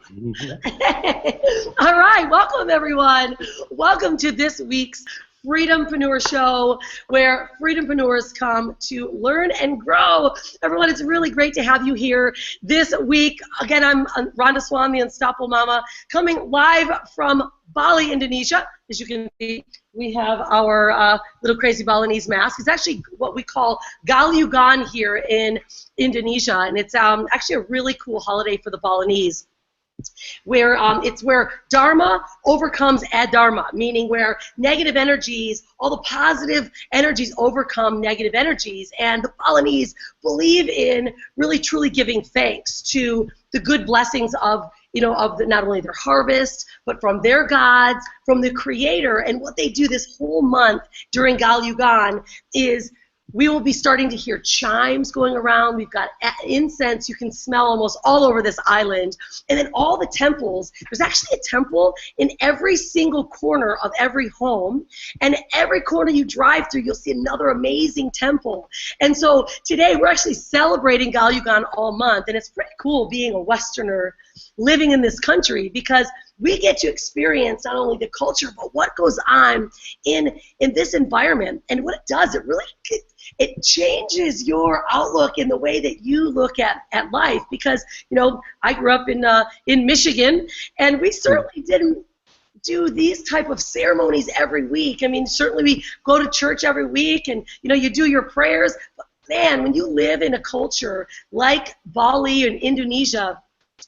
All right, welcome everyone. Welcome to this week's Freedom-Preneur Show, where freedompreneurs come to learn and grow. Everyone, it's really great to have you here this week. Again, I'm Rhonda Swan, the Unstoppable Mama, coming live from Bali, Indonesia. As you can see, we have our little crazy Balinese mask. It's actually what we call Galyugan here in Indonesia, and it's actually a really cool holiday for the Balinese, where it's where Dharma overcomes adharma, meaning where negative energies, all the positive energies overcome negative energies, and the Balinese believe in really truly giving thanks to the good blessings of not only their harvest, but from their gods, from the Creator. And what they do this whole month during Galyugan is we will be starting to hear chimes going around. We've got incense you can smell almost all over this island. And then all the temples, there's actually a temple in every single corner of every home. And every corner you drive through, you'll see another amazing temple. And so today we're actually celebrating Galyugan all month. And it's pretty cool being a Westerner living in this country, because we get to experience not only the culture, but what goes on in this environment. And what it does, it changes your outlook in the way that you look at life. Because, I grew up in Michigan, and we certainly didn't do these type of ceremonies every week. I mean, certainly we go to church every week, and, you do your prayers. But, man, when you live in a culture like Bali and Indonesia,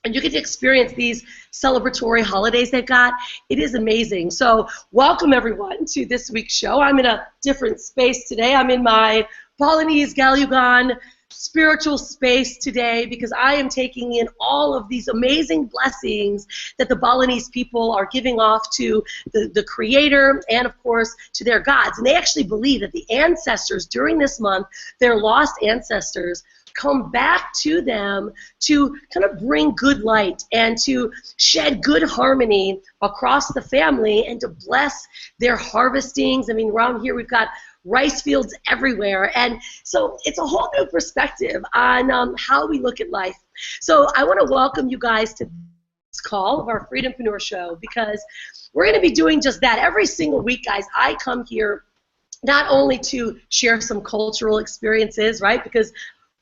and you get to experience these celebratory holidays they've got, it is amazing. So welcome everyone to this week's show. I'm in a different space today. I'm in my Balinese Galyugan spiritual space today, because I am taking in all of these amazing blessings that the Balinese people are giving off to the Creator and, of course, to their gods. And they actually believe that the ancestors during this month, their lost ancestors, come back to them to kind of bring good light and to shed good harmony across the family and to bless their harvestings. I mean, around here we've got rice fields everywhere, and so it's a whole new perspective on how we look at life. So I want to welcome you guys to this call of our Freedom-Preneur Show, because we're going to be doing just that every single week, guys. I come here not only to share some cultural experiences, right, because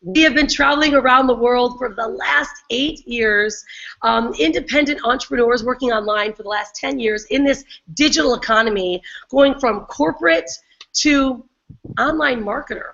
we have been traveling around the world for the last 8 years, independent entrepreneurs working online for the last 10 years in this digital economy, going from corporate to online marketer,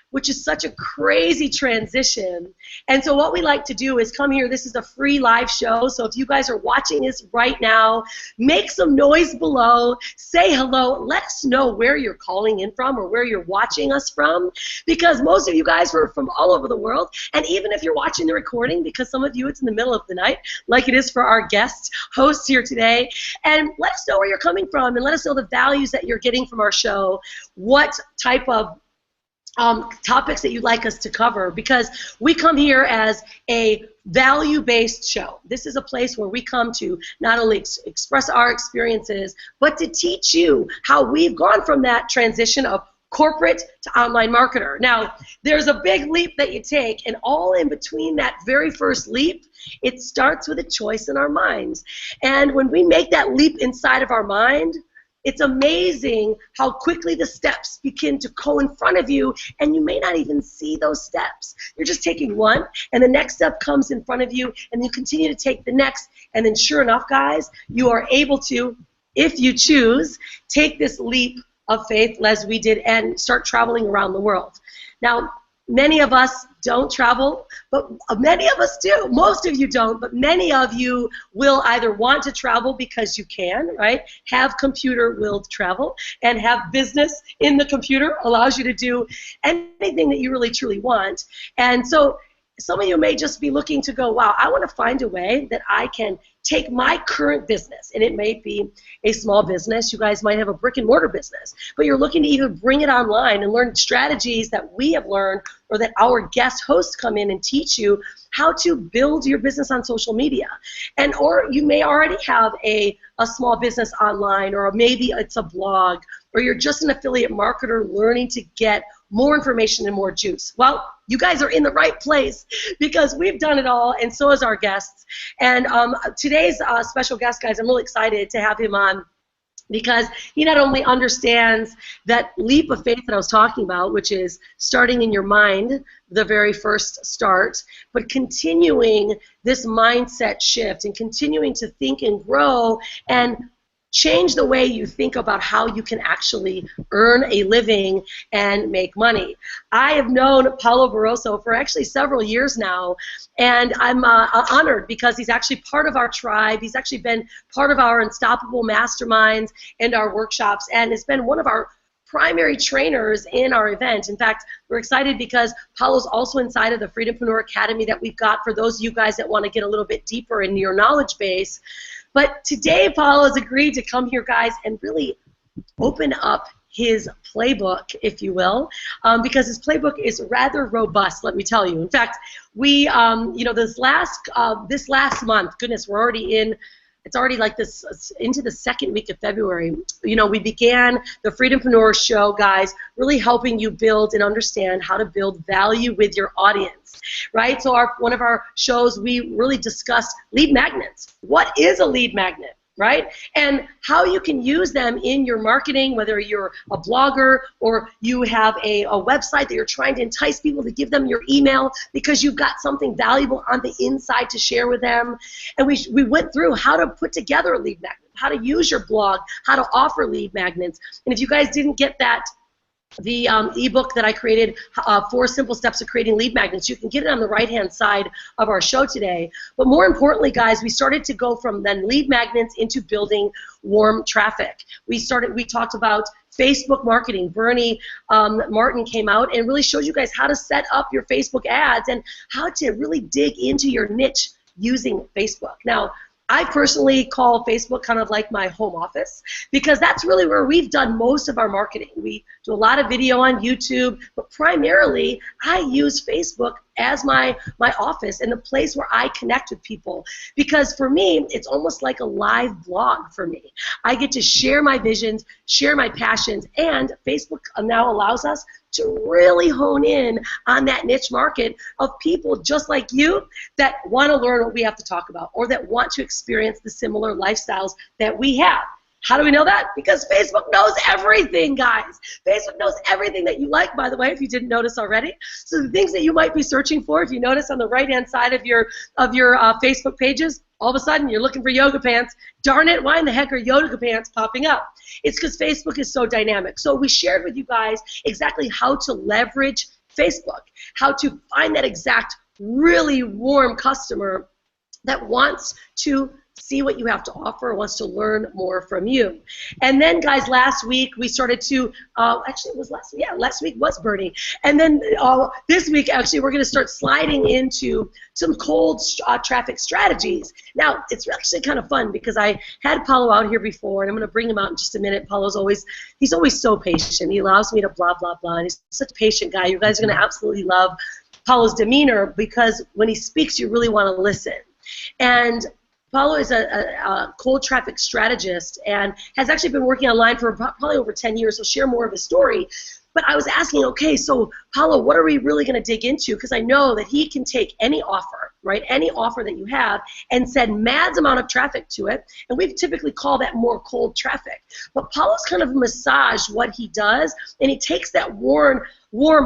which is such a crazy transition. And so what we like to do is come here. This is a free live show, so if you guys are watching this right now, make some noise below, say hello, let us know where you're calling in from or where you're watching us from, because most of you guys are from all over the world. And even if you're watching the recording, because some of you it's in the middle of the night, like it is for our guest host here today, and let us know where you're coming from and let us know the values that you're getting from our show, what type of topics that you'd like us to cover, because we come here as a value-based show. This is a place where we come to not only express our experiences, but to teach you how we've gone from that transition of corporate to online marketer. Now, there's a big leap that you take, and all in between that very first leap, it starts with a choice in our minds. And when we make that leap inside of our mind, it's amazing how quickly the steps begin to go in front of you, and you may not even see those steps. You're just taking one, and the next step comes in front of you, and you continue to take the next, and then sure enough, guys, you are able to, if you choose, take this leap of faith as we did and start traveling around the world. Now, many of us don't travel, but many of us do. Most of you don't, but many of you will either want to travel because you can, right? Have computer will travel, and have business in the computer allows you to do anything that you really truly want. And so some of you may just be looking to go, wow, I want to find a way that I can take my current business, and it may be a small business. You guys might have a brick and mortar business, but you're looking to either bring it online and learn strategies that we have learned, or that our guest hosts come in and teach you how to build your business on social media. And or you may already have a small business online, or maybe it's a blog, or you're just an affiliate marketer learning to get more information and more juice. Well, you guys are in the right place because we've done it all, and so is our guests. And today's special guest, guys, I'm really excited to have him on because he not only understands that leap of faith that I was talking about, which is starting in your mind, the very first start, but continuing this mindset shift and continuing to think and grow and change the way you think about how you can actually earn a living and make money. I have known Paulo Barroso for actually several years now, and I'm honored because he's actually part of our tribe. He's actually been part of our Unstoppable Masterminds and our workshops, and has been one of our primary trainers in our event. In fact, we're excited because Paulo's also inside of the Freedom-Preneur Academy that we've got for those of you guys that want to get a little bit deeper into your knowledge base. But today, Paulo has agreed to come here, guys, and really open up his playbook, if you will, because his playbook is rather robust, let me tell you. In fact, we, this last month, goodness, we're already in, it's already like this, into the second week of February. We began the Freedom-Preneur Show, guys, really helping you build and understand how to build value with your audience, right? So one of our shows, we really discussed lead magnets. What is a lead magnet, right? And how you can use them in your marketing, whether you're a blogger or you have a website that you're trying to entice people to give them your email because you've got something valuable on the inside to share with them. And we went through how to put together a lead magnet, how to use your blog, how to offer lead magnets. And if you guys didn't get that, the ebook that I created, 4 Simple Steps of Creating Lead Magnets, you can get it on the right-hand side of our show today. But more importantly, guys, we started to go from then lead magnets into building warm traffic. We talked about Facebook marketing. Bernie Martin came out and really showed you guys how to set up your Facebook ads and how to really dig into your niche using Facebook. Now, I personally call Facebook kind of like my home office because that's really where we've done most of our marketing. We do a lot of video on YouTube, but primarily I use Facebook as my office and the place where I connect with people, because for me it's almost like a live blog for me. I get to share my visions, share my passions, and Facebook now allows us to really hone in on that niche market of people just like you that want to learn what we have to talk about or that want to experience the similar lifestyles that we have. How do we know that? Because Facebook knows everything, guys. Facebook knows everything that you like, by the way, if you didn't notice already. So the things that you might be searching for, if you notice on the right-hand side of your Facebook pages, all of a sudden you're looking for yoga pants. Darn it, why in the heck are yoga pants popping up? It's because Facebook is so dynamic. So we shared with you guys exactly how to leverage Facebook, how to find that exact really warm customer that wants to see what you have to offer, wants to learn more from you. And then, guys, last week we started to, actually it was last week, yeah, last week was Bernie. And then this week, actually, we're going to start sliding into some cold traffic strategies. Now, it's actually kind of fun because I had Paulo out here before, and I'm going to bring him out in just a minute. He's always so patient. He allows me to blah, blah, blah, and he's such a patient guy. You guys are going to absolutely love Paulo's demeanor because when he speaks, you really want to listen. And Paulo is a cold traffic strategist and has actually been working online for probably over 10 years. He'll share more of his story. But I was asking, okay, so Paulo, what are we really going to dig into? Because I know that he can take any offer, right, any offer that you have and send mad amount of traffic to it. And we typically call that more cold traffic. But Paulo's kind of massaged what he does, and he takes that warm,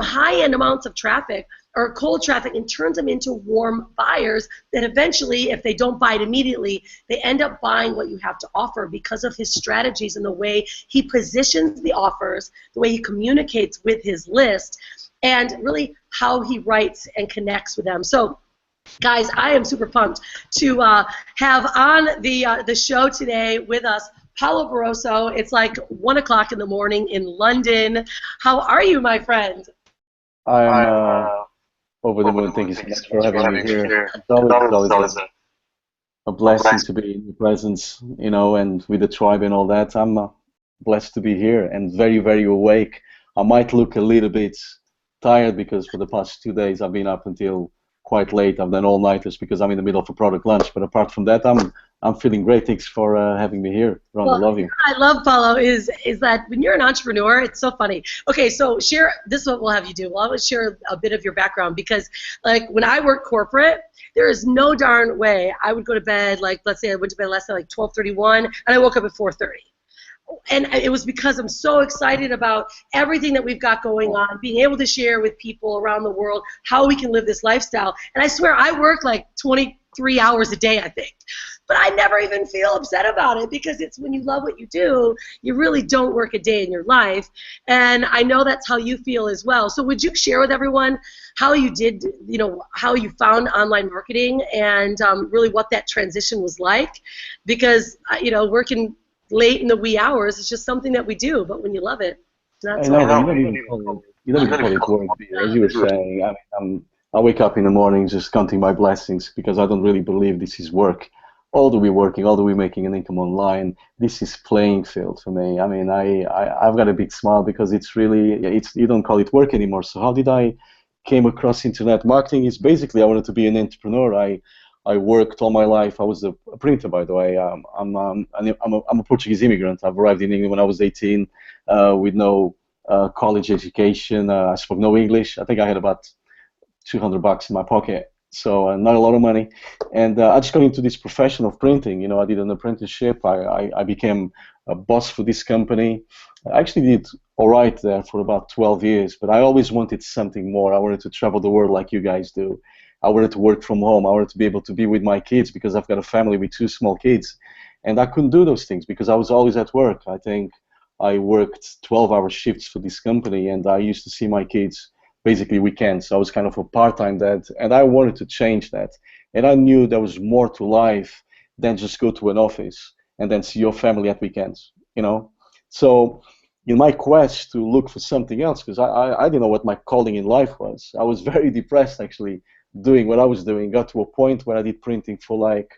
high-end amounts of traffic or cold traffic and turns them into warm buyers that eventually, if they don't buy it immediately, they end up buying what you have to offer because of his strategies and the way he positions the offers, the way he communicates with his list, and really how he writes and connects with them. So, guys, I am super pumped to have on the show today with us Paulo Barroso. It's like 1 o'clock in the morning in London. How are you, my friend? I'm over the moon. Thank you so much for having me here. It's always a blessing to be in your presence, you know, and with the tribe and all that. I'm blessed to be here and very, very awake. I might look a little bit tired because for the past 2 days I've been up until quite late. I've done all-nighters because I'm in the middle of a product launch. But apart from that, I'm feeling great. Thanks for having me here, Ron. I Well, love you. I love Paulo is that when you're an entrepreneur, it's so funny. Okay, so share this is what we'll have you do. We'll always share a bit of your background because like when I work corporate, there is no darn way I would go to bed like let's say I went to bed last night like 12:31 and I woke up at 4:30. And it was because I'm so excited about everything that we've got going on, being able to share with people around the world how we can live this lifestyle. And I swear I work like 23 hours a day, I think. But I never even feel upset about it because it's when you love what you do, you really don't work a day in your life. And I know that's how you feel as well. So would you share with everyone how you did, how you found online marketing and really what that transition was like? Because, working late in the wee hours is just something that we do, but when you love it, it's not I so know, but hard. you don't even call it work, dear. As you were saying, I mean, I wake up in the morning just counting my blessings because I don't really believe this is work. Although we're working, although we're making an income online, this is playing field for me. I mean, I've got a big smile because it's really, you don't call it work anymore. So how did I came across internet marketing? Is basically I wanted to be an entrepreneur. I worked all my life. I was a printer, by the way. I'm a Portuguese immigrant. I've arrived in England when I was 18 with no college education. I spoke no English. I think I had about $200 in my pocket, so not a lot of money. And I just got into this profession of printing. I did an apprenticeship. I became a boss for this company. I actually did all right there for about 12 years, but I always wanted something more. I wanted to travel the world like you guys do. I wanted to work from home. I wanted to be able to be with my kids because I've got a family with two small kids. And I couldn't do those things because I was always at work. I think I worked 12-hour shifts for this company, and I used to see my kids basically weekends. So I was kind of a part-time dad, and I wanted to change that. And I knew there was more to life than just go to an office and then see your family at weekends. So in my quest to look for something else, because I didn't know what my calling in life was. I was very depressed, actually, doing what I was doing. Got to a point where I did printing for like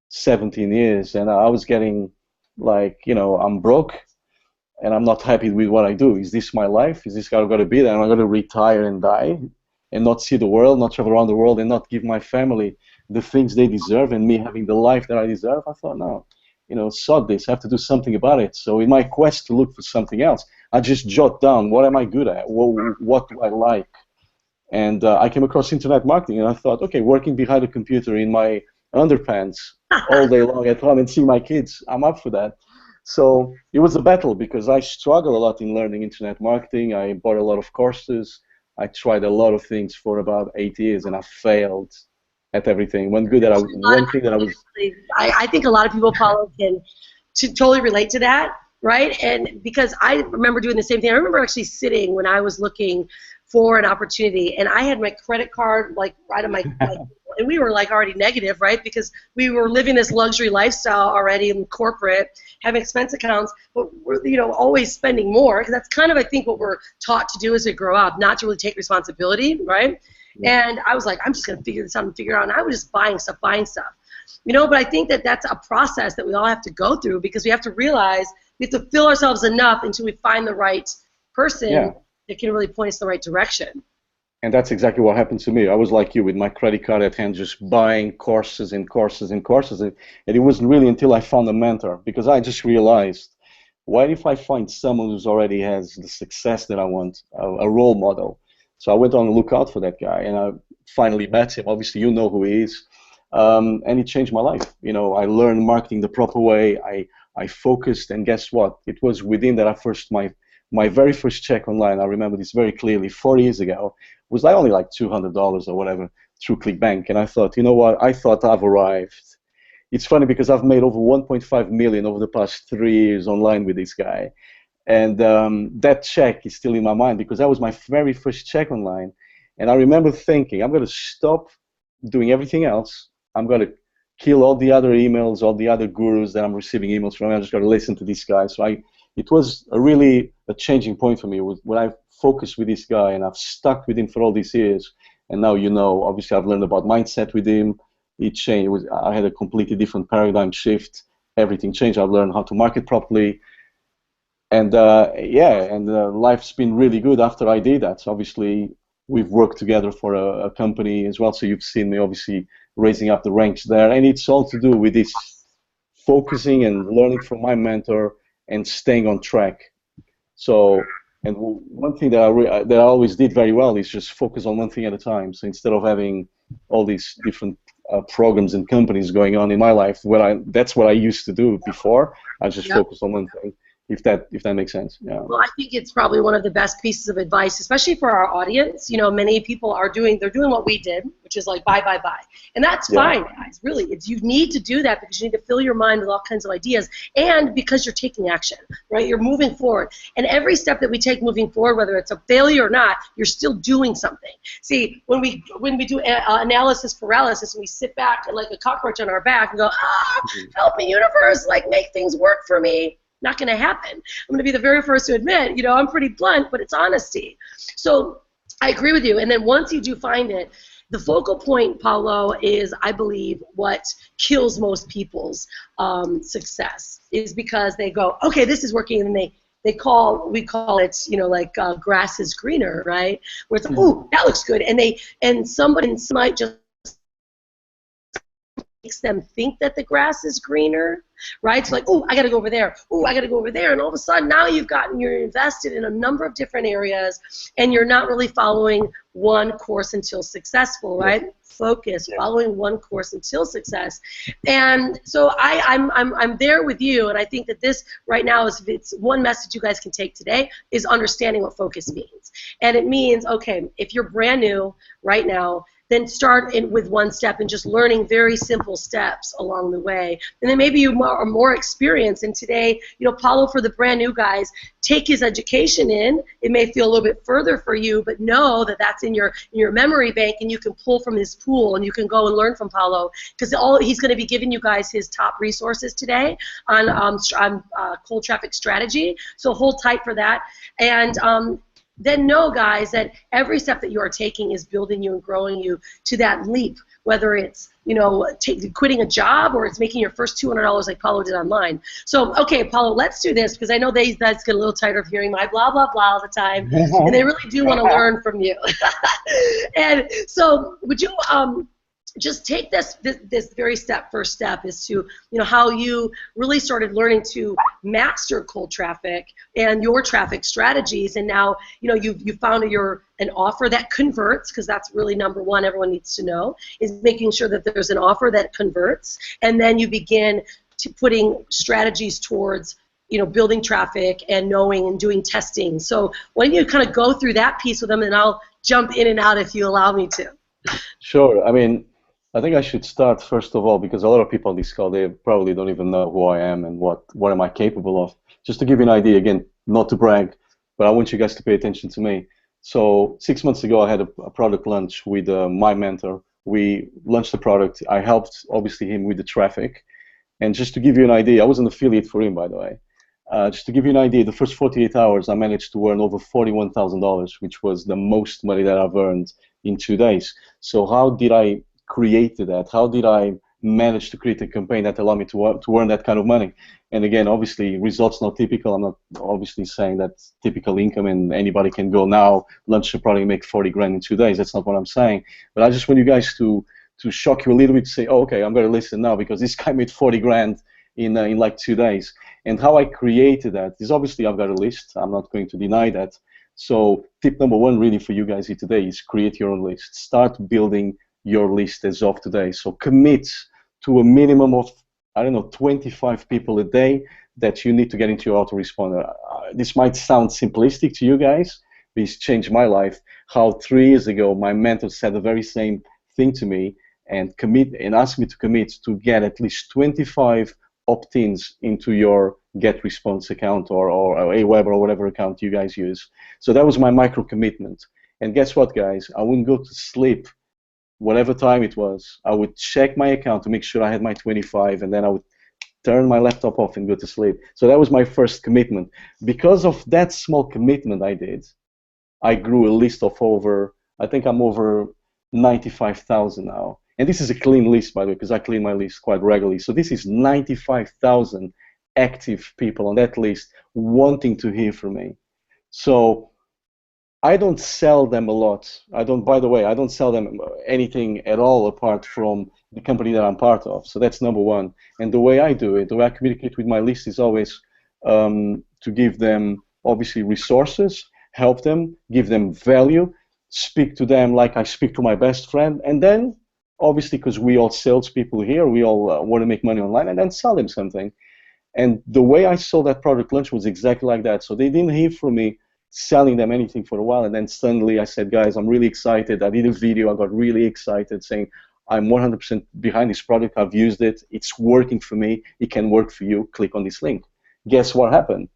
17 years, and I was getting like, I'm broke, and I'm not happy with what I do. Is this my life? Is this how I'm going to be? Then I'm going to retire and die and not see the world, not travel around the world, and not give my family the things they deserve and me having the life that I deserve? I thought, no, sod this. I have to do something about it. So in my quest to look for something else, I just jot down, what am I good at? What do I like? And I came across internet marketing, and I thought, okay, working behind a computer in my underpants all day long at home and seeing my kids, I'm up for that. So it was a battle because I struggled a lot in learning internet marketing. I bought a lot of courses. I tried a lot of things for about 8 years, and I failed at everything. One thing that I was. I think a lot of people, Paulo, can totally relate to that, right? And because I remember doing the same thing. I remember actually sitting when I was looking for an opportunity, and I had my credit card like right on my and we were like already negative, right? Because we were living this luxury lifestyle already in corporate, having expense accounts, but we're always spending more because that's kind of I think what we're taught to do as we grow up, not to really take responsibility, right? Yeah. And I was like, I'm just gonna figure this out and figure it out, and I was just buying stuff. But I think that that's a process that we all have to go through because we have to realize we have to fill ourselves enough until we find the right person that can really point us in the right direction. And that's exactly what happened to me. I was like you with my credit card at hand, just buying courses and courses and courses. And it wasn't really until I found a mentor, because I just realized, what if I find someone who's already has the success that I want, a role model? So I went on the lookout for that guy, and I finally met him. Obviously, you know who he is. And it changed my life. I learned marketing the proper way. I focused, and guess what? It was within that my very first check online, I remember this very clearly, 4 years ago, was like only like $200 or whatever through ClickBank. And I thought, you know what? I thought I've arrived. It's funny because I've made over 1.5 million over the past 3 years online with this guy. And that check is still in my mind because that was my very first check online. And I remember thinking, I'm going to stop doing everything else. I'm going to kill all the other emails, all the other gurus that I'm receiving emails from. I'm just going to listen to this guy. So it was really a changing point for me when I focused with this guy, and I've stuck with him for all these years. And now, obviously I've learned about mindset with him. It changed. I had a completely different paradigm shift. Everything changed. I've learned how to market properly. And life's been really good after I did that. So obviously we've worked together for a company as well. So you've seen me obviously raising up the ranks there. And it's all to do with this focusing and learning from my mentor and staying on track. So, and one thing that that I always did very well is just focus on one thing at a time. So instead of having all these different programs and companies going on in my life, that's what I used to do before. I just Yep. focused on one thing. If that makes sense. Yeah. Well, I think it's probably one of the best pieces of advice, especially for our audience. You know, many people they're doing what we did, which is like buy, buy, buy. And that's Yeah. fine, guys. Really, you need to do that because you need to fill your mind with all kinds of ideas and because you're taking action, right? You're moving forward. And every step that we take moving forward, whether it's a failure or not, you're still doing something. See, when we do analysis paralysis and we sit back like a cockroach on our back and go, help me, universe, like make things work for me. Not going to happen. I'm going to be the very first to admit, you know, I'm pretty blunt, but it's honesty. So I agree with you. And then once you do find it, the focal point, Paulo, is, I believe, what kills most people's success is because they go, okay, this is working, and then we call it, you know, like grass is greener, right? Where it's like, ooh, that looks good, and somebody might just makes them think that the grass is greener, right? So like, oh, I got to go over there. Oh, I got to go over there. And all of a sudden, now you're invested in a number of different areas, and you're not really following one course until successful, right? Yeah. Focus, following one course until success. And so I'm there with you, and I think that this right now it's one message you guys can take today is understanding what focus means. And it means, okay, if you're brand new right now, then start with one step and just learning very simple steps along the way. And then maybe you are more experienced. And today, you know, Paulo, for the brand new guys, take his education in. It may feel a little bit further for you, but know that that's in your memory bank, and you can pull from his pool, and you can go and learn from Paulo, because he's going to be giving you guys his top resources today on cold traffic strategy. So hold tight for that. And then know, guys, that every step that you are taking is building you and growing you to that leap, whether it's, you know, quitting a job or it's making your first $200 like Paulo did online. So, okay, Paulo, let's do this, because I know they guys get a little tired of hearing my blah, blah, blah all the time, and they really do want to learn from you. And so would you just take this very first step is to, you know, how you really started learning to master cold traffic and your traffic strategies, and now, you know, you found an offer that converts, because that's really number one everyone needs to know, is making sure that there's an offer that converts, and then you begin putting strategies towards, you know, building traffic and knowing and doing testing. So why don't you kind of go through that piece with them, and I'll jump in and out if you allow me to. Sure. I mean, I think I should start first of all, because a lot of people on this call, they probably don't even know who I am and what am I capable of. Just to give you an idea, again, not to brag, but I want you guys to pay attention to me. So 6 months ago, I had a product launch with my mentor. We launched the product. I helped, obviously, him with the traffic. And just to give you an idea, I was an affiliate for him, by the way. Just to give you an idea, the first 48 hours, I managed to earn over $41,000, which was the most money that I've earned in 2 days. So how did I create that? How did I manage to create a campaign that allowed me to earn that kind of money? And again, obviously, results not typical. I'm not obviously saying that typical income and anybody can go now, launch a product and make 40 grand in 2 days. That's not what I'm saying. But I just want you guys to shock you a little bit, to say, oh, okay, I'm going to listen now, because this guy made 40 grand in like 2 days. And how I created that is, obviously, I've got a list. I'm not going to deny that. So tip number one really for you guys here today is create your own list. Start building your list as of today. So commit to a minimum of, I don't know, 25 people a day that you need to get into your autoresponder. This might sound simplistic to you guys, but it's changed my life. How 3 years ago my mentor said the very same thing to me and asked me to commit to get at least 25 opt-ins into your GetResponse account or Aweber or whatever account you guys use. So that was my micro commitment. And guess what, guys? I wouldn't go to sleep whatever time it was. I would check my account to make sure I had my 25, and then I would turn my laptop off and go to sleep. So that was my first commitment. Because of that small commitment I did, I grew a list of over, I think I'm over 95,000 now. And this is a clean list, by the way, because I clean my list quite regularly. So this is 95,000 active people on that list wanting to hear from me. So I don't sell them a lot. By the way, I don't sell them anything at all apart from the company that I'm part of. So that's number one. And the way I do it, the way I communicate with my list is always to give them obviously resources, help them, give them value, speak to them like I speak to my best friend, and then obviously because we all salespeople here, we all want to make money online, and then sell them something. And the way I sold that product lunch was exactly like that. So they didn't hear from me selling them anything for a while, and then suddenly I said, guys, I'm really excited. I did a video. I got really excited saying, I'm 100% behind this product. I've used it. It's working for me. It can work for you. Click on this link. Guess what happened?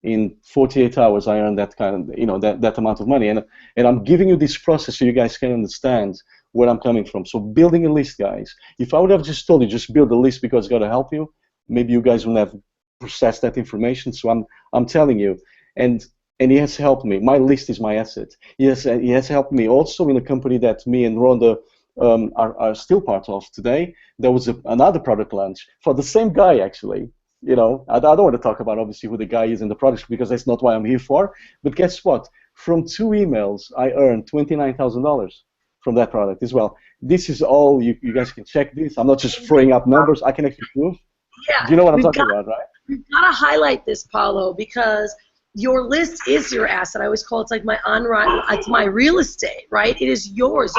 In 48 hours, I earned that kind of, that amount of money. And I'm giving you this process so you guys can understand where I'm coming from. So building a list, guys. If I would have just told you, just build a list because it's going to help you, maybe you guys wouldn't have processed that information. So I'm telling you, and he has helped me. My list is my asset. He has helped me also in a company that me and Rhonda are still part of today. There was another product launch for the same guy, actually. I don't want to talk about obviously who the guy is in the product because that's not what I'm here for. But guess what? From 2 emails, I earned $29,000 from that product as well. This is all, you guys can check this. I'm not just throwing up numbers. I can actually prove. Yeah, Do you know what I'm talking about, right? We've got to highlight this, Paulo, because your list is your asset. I always call it like it's my real estate, right? It is yours.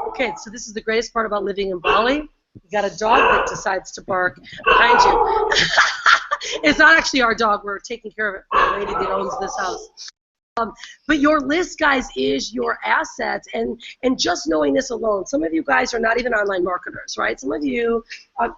Okay, so this is the greatest part about living in Bali. You got a dog that decides to bark behind you. It's not actually our dog. We're taking care of it for the lady that owns this house. But your list, guys, is your assets, and just knowing this alone, some of you guys are not even online marketers, right? Some of you,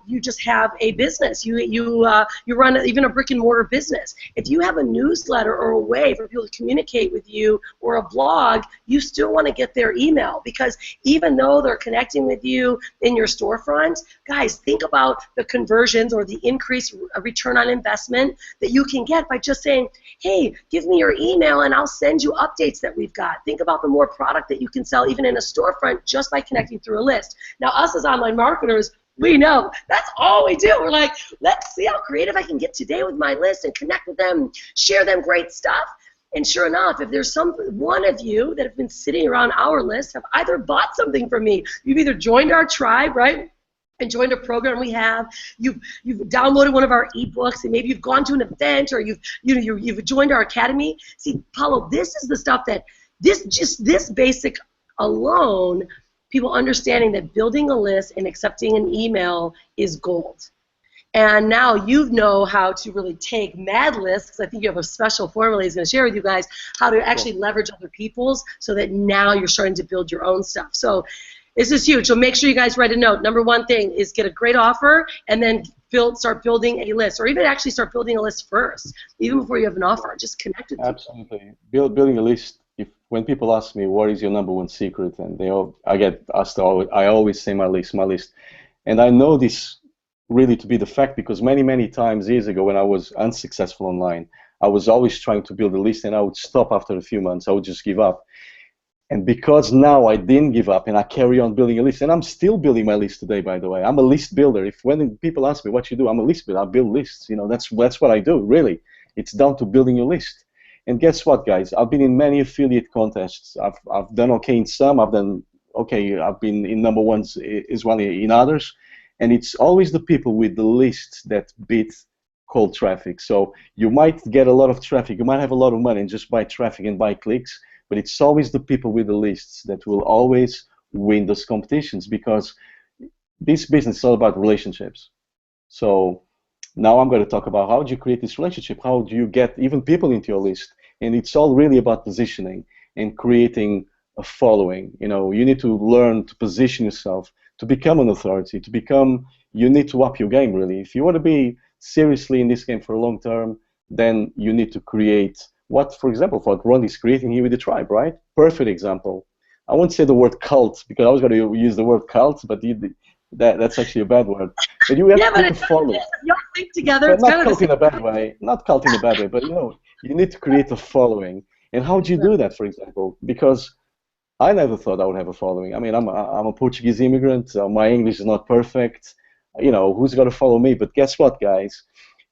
you just have a business. You run even a brick and mortar business. If you have a newsletter or a way for people to communicate with you or a blog, you still want to get their email, because even though they're connecting with you in your storefront, guys, think about the conversions or the increased return on investment that you can get by just saying, hey, give me your email and I'll send you updates that we've got. Think about the more product that you can sell even in a storefront just by connecting through a list. Now, us as online marketers, we know that's all we do. We're like, let's see how creative I can get today with my list and connect with them, share them great stuff. And sure enough, if there's one of you that have been sitting around our list have either bought something from me, you've either joined our tribe, right, and joined a program we have, you've downloaded one of our ebooks, and maybe you've gone to an event, or you've joined our academy. See, Paulo, this is the stuff that this basic alone, people understanding that building a list and accepting an email is gold. And now you know how to really take mad lists, because I think you have a special formula he's going to share with you guys, how to actually leverage other people's, so that now you're starting to build your own stuff. So this is huge. So make sure you guys write a note. Number one thing is get a great offer, and then start building a list, or even actually start building a list first, even before you have an offer. Just connect with people. Absolutely. Building a list. When people ask me what is your number one secret, and I get asked, I always say my list. And I know this really to be the fact, because many times years ago when I was unsuccessful online, I was always trying to build a list, and I would stop after a few months. I would just give up. And because now I didn't give up and I carry on building a list, and I'm still building my list today, by the way. I'm a list builder. When people ask me what you do, I'm a list builder. I build lists. That's what I do, really. It's down to building your list. And guess what, guys? I've been in many affiliate contests. I've done okay in some. I've been in number ones as well in others. And it's always the people with the lists that beat cold traffic. So you might get a lot of traffic. You might have a lot of money and just buy traffic and buy clicks. But it's always the people with the lists that will always win those competitions, because this business is all about relationships. So now I'm going to talk about how do you create this relationship, how do you get even people into your list, and it's all really about positioning and creating a following. You need to learn to position yourself, to become an authority, you need to up your game, really. If you want to be seriously in this game for a long term, then you need to create for example, what Ron is creating here with the tribe, right? Perfect example. I won't say the word cult, because I was going to use the word cult, but that's actually a bad word. But you have to follow. Y'all think together. It's not cult in a bad way. Not cult in a bad way, but you need to create a following. And how do you do that, for example? Because I never thought I would have a following. I mean, I'm a Portuguese immigrant. My English is not perfect. Who's going to follow me? But guess what, guys?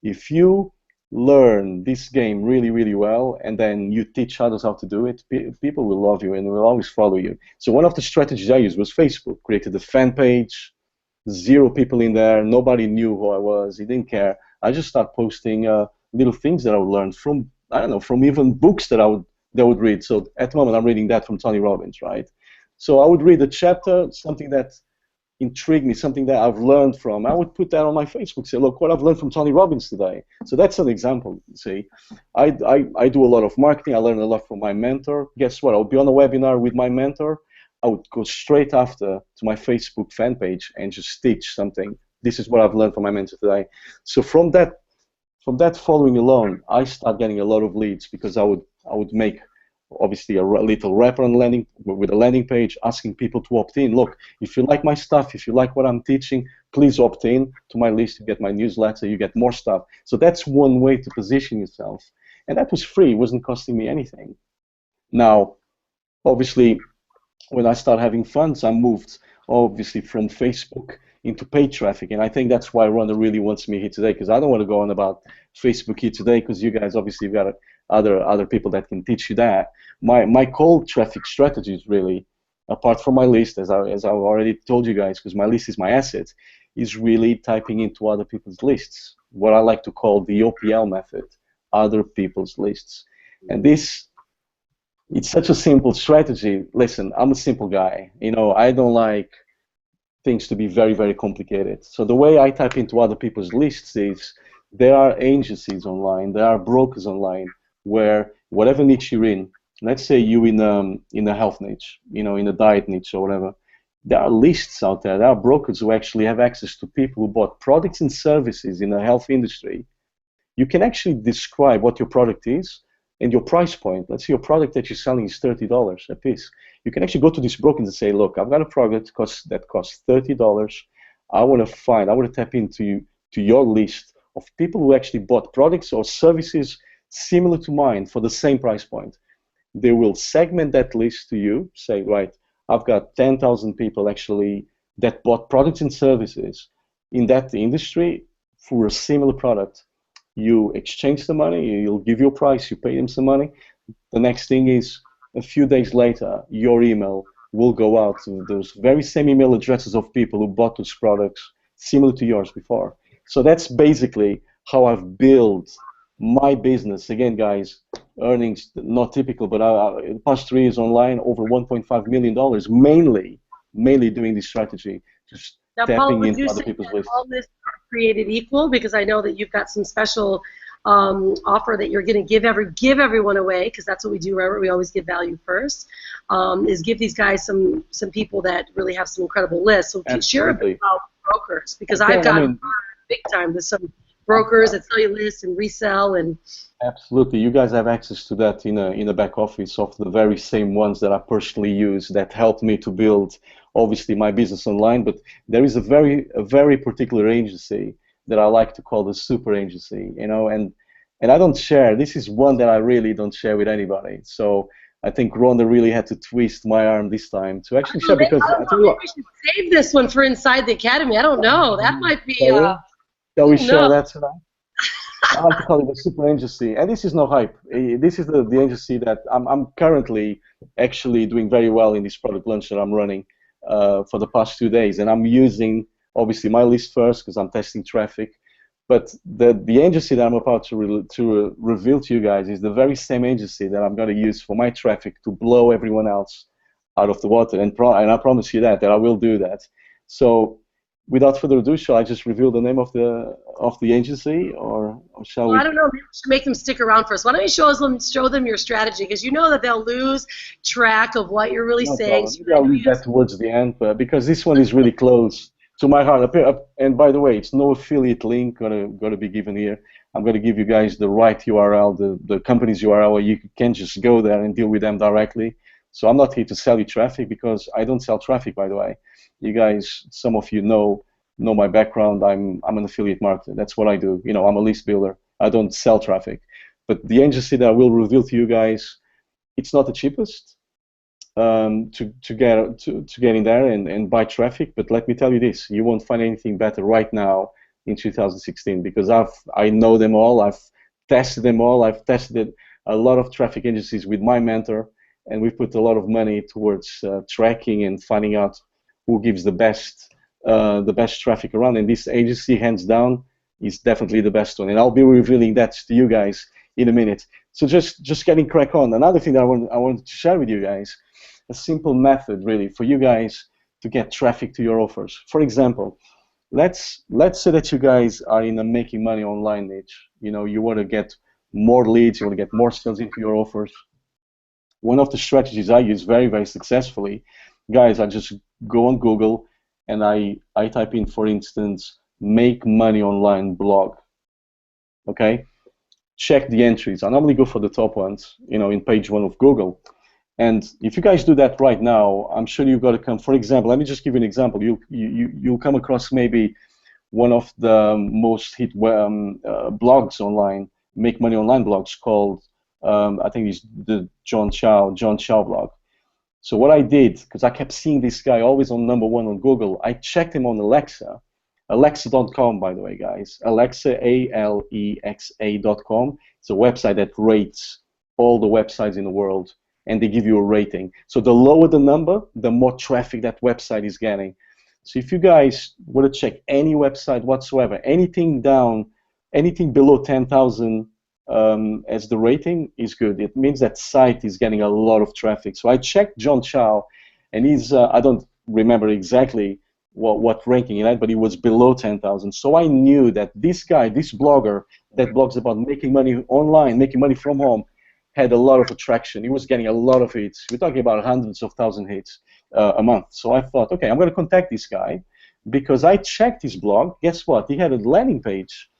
If you learn this game really, really well, and then you teach others how to do it, people will love you and will always follow you. So one of the strategies I used was Facebook. Created a fan page, 0 people in there, nobody knew who I was, he didn't care. I just started posting little things that I would learn from, I don't know, from even books that I would read. So at the moment I'm reading that from Tony Robbins, right? So I would read a chapter, something that intrigued me, something that I've learned from. I would put that on my Facebook, say, look, what I've learned from Tony Robbins today. So that's an example, see. I do a lot of marketing. I learn a lot from my mentor. Guess what? I'll be on a webinar with my mentor. I would go straight after to my Facebook fan page and just teach something. This is what I've learned from my mentor today. So from that following alone, I start getting a lot of leads, because I would make obviously a little wrapper on landing with a landing page, asking people to opt in. Look, if you like my stuff, if you like what I'm teaching, please opt in to my list. You get my newsletter, you get more stuff. So that's one way to position yourself, and that was free. It wasn't costing me anything. Now, obviously, when I start having funds, I moved obviously from Facebook into paid traffic, and I think that's why Rhonda really wants me here today, because I don't want to go on about Facebook here today, because you guys obviously have got other people that can teach you that. My cold traffic strategy is really, apart from my list, as I've already told you guys, because my list is my asset, is really typing into other people's lists, what I like to call the OPL method, other people's lists. And this, it's such a simple strategy. Listen, I'm a simple guy. I don't like things to be very, very complicated. So the way I type into other people's lists is, there are agencies online, there are brokers online, where whatever niche you're in, let's say you in a health niche, in a diet niche or whatever, there are lists out there. There are brokers who actually have access to people who bought products and services in the health industry. You can actually describe what your product is and your price point. Let's say your product that you're selling is $30 a piece. You can actually go to this broker and say, look, I've got a product that costs $30. I want to tap into your list of people who actually bought products or services similar to mine for the same price point. They will segment that list to you, say, right, I've got 10,000 people actually that bought products and services in that industry for a similar product. You exchange the money, you'll give your price, you pay them some money. The next thing is, a few days later, your email will go out to those very same email addresses of people who bought those products similar to yours before. So that's basically how I've built my business. Again, guys, earnings not typical, but in the past 3 years online, over $1.5 million, mainly doing this strategy, just Now, tapping Paulo, would into you other say people's that lists. all this are created equal? Because I know that you've got some special offer that you're going to give everyone away, because that's what we do, right? We always give value first. Is give these guys some people that really have some incredible lists. So share a bit about brokers, because I've got big time. There's some brokers that sell you lists and resell and. Absolutely, you guys have access to that in a back office of the very same ones that I personally use that helped me to build, obviously, my business online. But there is a very particular agency that I like to call the super agency, and I don't share. This is one that I really don't share with anybody. So I think Rhonda really had to twist my arm this time to actually share, because I tell you what, we should save this one for Inside the Academy. I don't know. That might be. Shall we share that tonight? I like to call it the super agency, and this is no hype. This is the agency that I'm currently actually doing very well in this product launch that I'm running for the past 2 days, and I'm using obviously my list first because I'm testing traffic. But the agency that I'm about to reveal to you guys is the very same agency that I'm going to use for my traffic to blow everyone else out of the water, and I promise you that I will do that. So, without further ado, shall I just reveal the name of the agency, or shall we? I don't know. Maybe we should make them stick around first. Why don't you show them your strategy, because you know that they'll lose track of what you're really saying. So I'll leave that towards the end, because this one is really close to my heart. And by the way, it's no affiliate link gonna be given here. I'm gonna give you guys the right URL, the company's URL, where you can just go there and deal with them directly. So I'm not here to sell you traffic, because I don't sell traffic, by the way. You guys, some of you know my background. I'm an affiliate marketer. That's what I do. I'm a list builder. I don't sell traffic. But the agency that I will reveal to you guys, it's not the cheapest to get in there and buy traffic. But let me tell you this: you won't find anything better right now in 2016, because I know them all. I've tested them all. I've tested a lot of traffic agencies with my mentor, and we've put a lot of money towards tracking and finding out who gives the best traffic around. And this agency, hands down, is definitely the best one. And I'll be revealing that to you guys in a minute. So just getting crack on. Another thing that I wanted to share with you guys, a simple method really for you guys to get traffic to your offers. For example, let's say that you guys are in a making money online niche. You know, you want to get more leads, you want to get more sales into your offers. One of the strategies I use very, very successfully, guys, I just go on Google and I type in, for instance, make money online blog. Okay? Check the entries. I normally go for the top ones, you know, in page 1 of Google. And if you guys do that right now, I'm sure you've got to come. For example, let me just give you an example. You'll come across maybe one of the most hit blogs online, make money online blogs, called I think it's the John Chow blog. So what I did, because I kept seeing this guy always on #1 on Google, I checked him on Alexa. Alexa.com, by the way, guys. Alexa, Alexa.com. It's a website that rates all the websites in the world, and they give you a rating. So the lower the number, the more traffic that website is getting. So if you guys want to check any website whatsoever, anything below 10,000 as the rating is good. It means that site is getting a lot of traffic. So I checked John Chow, and he's, I don't remember exactly what ranking he had, but he was below 10,000. So I knew that this guy, this blogger that blogs about making money online, making money from home, had a lot of attraction. He was getting a lot of hits. We're talking about hundreds of thousand hits a month. So I thought, okay, I'm going to contact this guy because I checked his blog. Guess what? He had a landing page,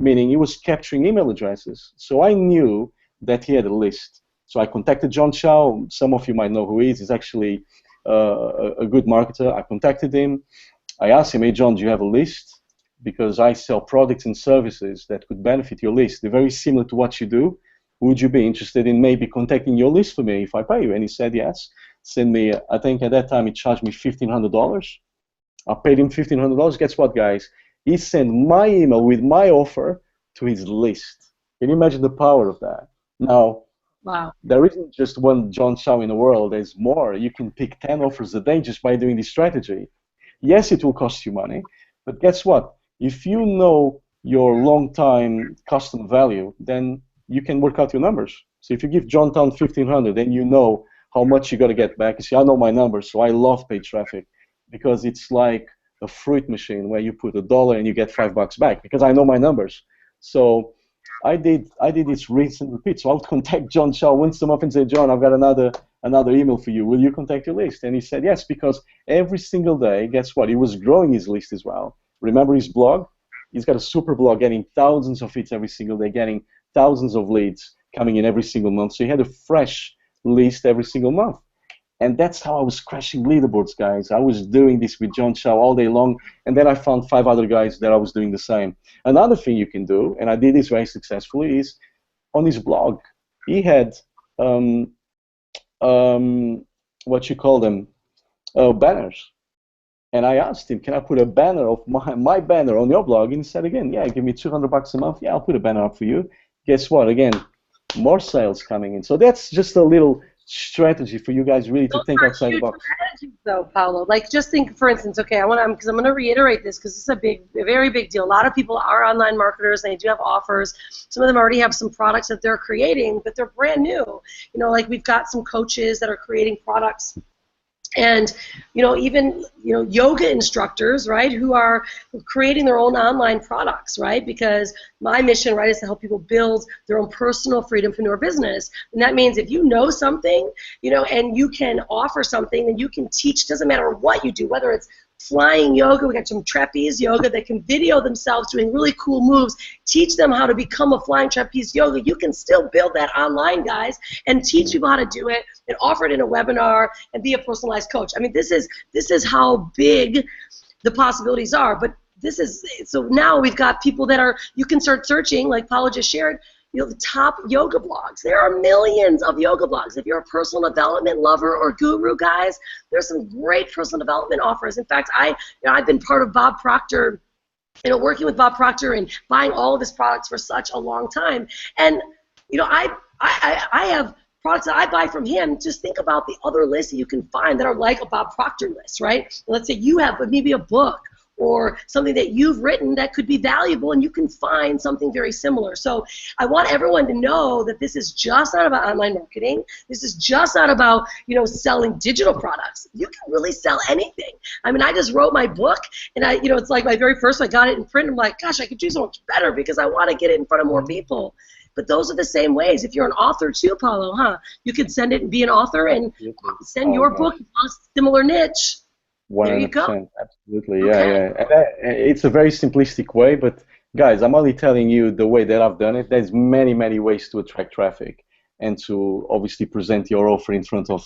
meaning he was capturing email addresses. So I knew that he had a list. So I contacted John Chow. Some of you might know who he is. He's actually a good marketer. I contacted him. I asked him, hey, John, do you have a list? Because I sell products and services that could benefit your list. They're very similar to what you do. Would you be interested in maybe contacting your list for me if I pay you? And he said yes. Send me, I think at that time he charged me $1,500. I paid him $1,500. Guess what, guys? He sent my email with my offer to his list. Can you imagine the power of that? Now, wow. There isn't just one John Chow in the world. There's more. You can pick 10 offers a day just by doing this strategy. Yes, it will cost you money, but guess what? If you know your long-time customer value, then you can work out your numbers. So if you give John Town $1,500, then you know how much you got to get back. You see, I know my numbers, so I love paid traffic because it's like a fruit machine where you put $1 and you get $5 back because I know my numbers. So I did this rinse and repeat. So I would contact John Chow once a month and say, John, I've got another email for you. Will you contact your list? And he said yes, because every single day, guess what? He was growing his list as well. Remember his blog? He's got a super blog getting thousands of hits every single day, getting thousands of leads coming in every single month. So he had a fresh list every single month. And that's how I was crashing leaderboards, guys. I was doing this with John Chow all day long, and then I found 5 other guys that I was doing the same. Another thing you can do, and I did this very successfully, is on his blog, he had what you call them, banners. And I asked him, can I put a banner of my banner on your blog? And he said again, yeah, give me $200 a month. Yeah, I'll put a banner up for you. Guess what? Again, more sales coming in. So that's just a little strategy for you guys really to think outside the box. Strategies, though, Paulo. Like, just think, for instance, okay, I'm going to reiterate this because it's a very big deal. A lot of people are online marketers and they do have offers. Some of them already have some products that they're creating, but they're brand new. You know, like we've got some coaches that are creating products. And, you know, even, you know, yoga instructors, right, who are creating their own online products, right, because my mission, right, is to help people build their own personal freedompreneur business. And that means if you know something, you know, and you can offer something and you can teach, doesn't matter what you do, whether it's flying yoga, we got some trapeze yoga that can video themselves doing really cool moves, teach them how to become a flying trapeze yoga. You can still build that online, guys, and teach people how to do it and offer it in a webinar and be a personalized coach. I mean, this is how big the possibilities are. But this is, so now we've got people that are, you can start searching, like Paulo just shared, you know, the top yoga blogs. There are millions of yoga blogs. If you're a personal development lover or guru, guys, there's some great personal development offers. In fact, I've been part of Bob Proctor working with Bob Proctor and buying all of his products for such a long time. And, I have products that I buy from him. Just think about the other lists that you can find that are like a Bob Proctor list, right? Let's say you have maybe a book or something that you've written that could be valuable, and you can find something very similar. So I want everyone to know that this is just not about online marketing. This is just not about, selling digital products. You can really sell anything. I mean, I just wrote my book, and it's like my very first, I got it in print. I'm like, gosh, I could do so much better because I want to get it in front of more people. But those are the same ways. If you're an author too, Paulo, you could send it and be an author and send your book in a similar niche. 100%, there you go. Absolutely, yeah. And it's a very simplistic way, but guys, I'm only telling you the way that I've done it. There's many, many ways to attract traffic and to obviously present your offer in front of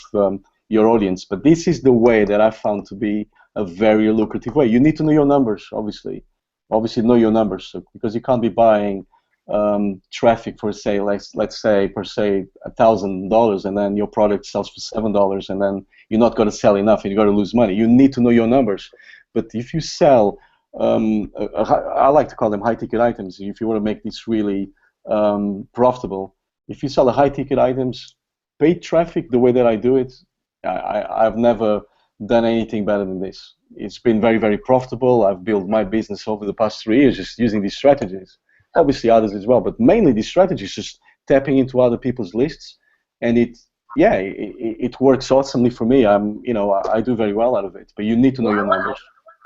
your audience. But this is the way that I found to be a very lucrative way. You need to know your numbers, obviously. Obviously, know your numbers, because you can't be buying traffic for, say, let's say per se $1,000, and then your product sells for $7, and then you're not going to sell enough and you're going to lose money. You need to know your numbers. But if you sell, I like to call them high-ticket items. If you want to make this really profitable, if you sell the high-ticket items, paid traffic, the way that I do it, I've never done anything better than this. It's been very, very profitable. I've built my business over the past 3 years just using these strategies. Obviously others as well, but mainly these strategies, just tapping into other people's lists, and it works awesomely for me. I do very well out of it, but you need to know your numbers.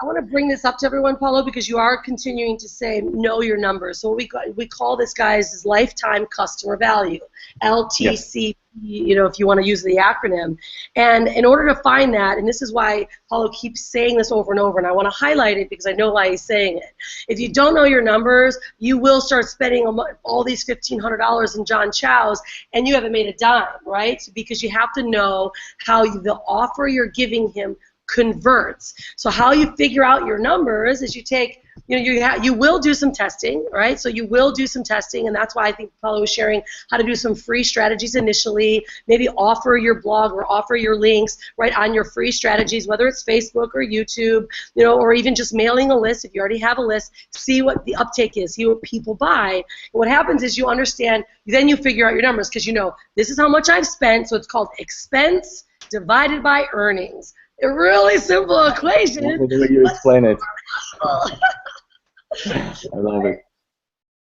I want to bring this up to everyone, Paulo, because you are continuing to say know your numbers. So we call this, guys, is lifetime customer value, LTC. If you want to use the acronym. And in order to find that, and this is why Paulo keeps saying this over and over, and I want to highlight it because I know why he's saying it. If you don't know your numbers, you will start spending all these $1,500 in John Chow's, and you haven't made a dime, right? Because you have to know how the offer you're giving him converts. So how you figure out your numbers is you take, you will do some testing, right? So you will do some testing, and that's why I think Paulo was sharing how to do some free strategies initially. Maybe offer your blog or offer your links right on your free strategies, whether it's Facebook or YouTube, or even just mailing a list. If you already have a list, see what the uptake is, see what people buy. And what happens is you understand, then you figure out your numbers because this is how much I've spent. So it's called expense divided by earnings. A really simple equation. The way you explain it. I love it.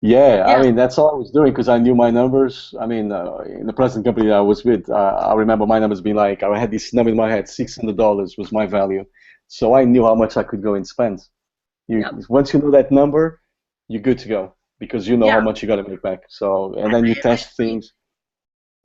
Yeah, I mean, that's all I was doing because I knew my numbers. I mean, in the present company that I was with, I remember my numbers being like, I had this number in my head, $600 was my value. So I knew how much I could go and spend. Once you know that number, you're good to go because you know how much you got to make back. So, and then you test things.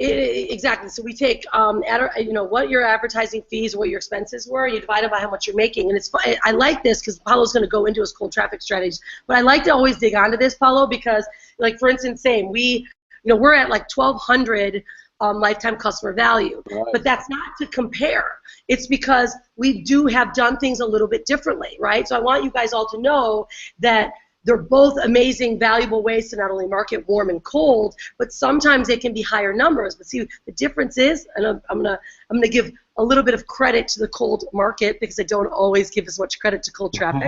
Exactly. So we take, what your advertising fees, what your expenses were, you divide it by how much you're making. And it's fun. I like this because Paulo's going to go into his cold traffic strategies. But I like to always dig onto this, Paulo, because, like, for instance, we're at like 1,200 lifetime customer value. Right. But that's not to compare. It's because we do have done things a little bit differently, right? So I want you guys all to know that they're both amazing, valuable ways to not only market warm and cold, but sometimes they can be higher numbers. But see, the difference is, and I'm gonna give a little bit of credit to the cold market because I don't always give as much credit to cold traffic.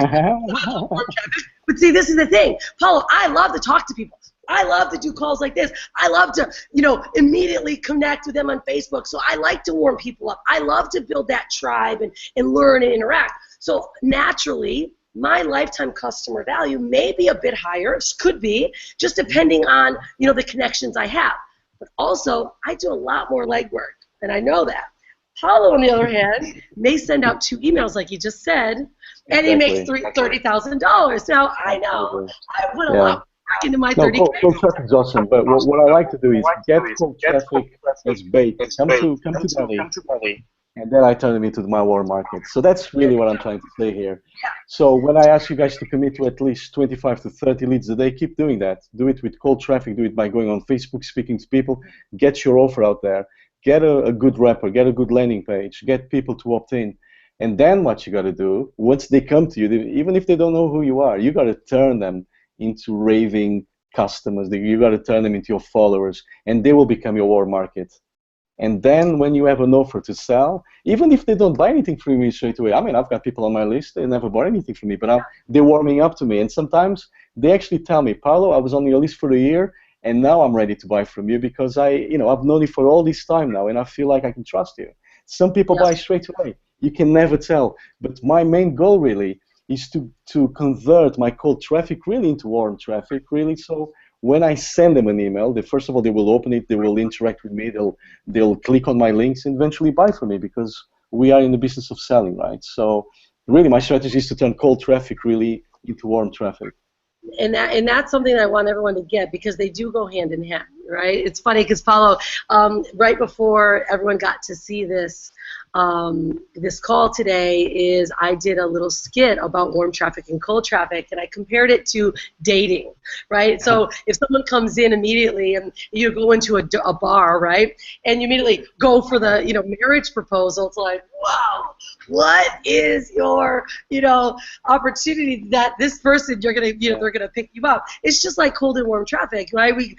But see, this is the thing, Paulo. I love to talk to people. I love to do calls like this. I love to, immediately connect with them on Facebook. So I like to warm people up. I love to build that tribe and learn and interact. So naturally, my lifetime customer value may be a bit higher, it could be, just depending on, the connections I have. But also, I do a lot more legwork, and I know that. Paulo, on the other hand, may send out 2 emails, like you just said, and he makes $30,000. Now, I know, I put a lot of work into my 30K. Cold traffic is awesome, but what I like to do is get cold traffic as bait. Come to Delhi. And then I turn them into my warm market. So that's really what I'm trying to say here. So when I ask you guys to commit to at least 25 to 30 leads a day, keep doing that. Do it with cold traffic. Do it by going on Facebook, speaking to people. Get your offer out there. Get a good wrapper. Get a good landing page. Get people to opt in. And then what you got to do, once they come to you, even if they don't know who you are, you got to turn them into raving customers. You got to turn them into your followers, and they will become your warm market. And then when you have an offer to sell, even if they don't buy anything from me straight away, I mean, I've got people on my list, they never bought anything from me, but they're warming up to me. And sometimes they actually tell me, Paulo, I was on your list for a year, and now I'm ready to buy from you because I've known you for all this time now, and I feel like I can trust you. Some people buy straight away. You can never tell. But my main goal really is to convert my cold traffic really into warm traffic, really. So when I send them an email, first of all, they will open it, they will interact with me, they'll click on my links and eventually buy from me because we are in the business of selling, right? So really my strategy is to turn cold traffic really into warm traffic. And that's something I want everyone to get because they do go hand in hand, right? It's funny because Paulo, right before everyone got to see this call today, I did a little skit about warm traffic and cold traffic, and I compared it to dating, right? So if someone comes in immediately and you go into a bar, right, and you immediately go for the marriage proposal, it's like, wow, what is your opportunity that this person they're gonna pick you up? It's just like cold and warm traffic, right? We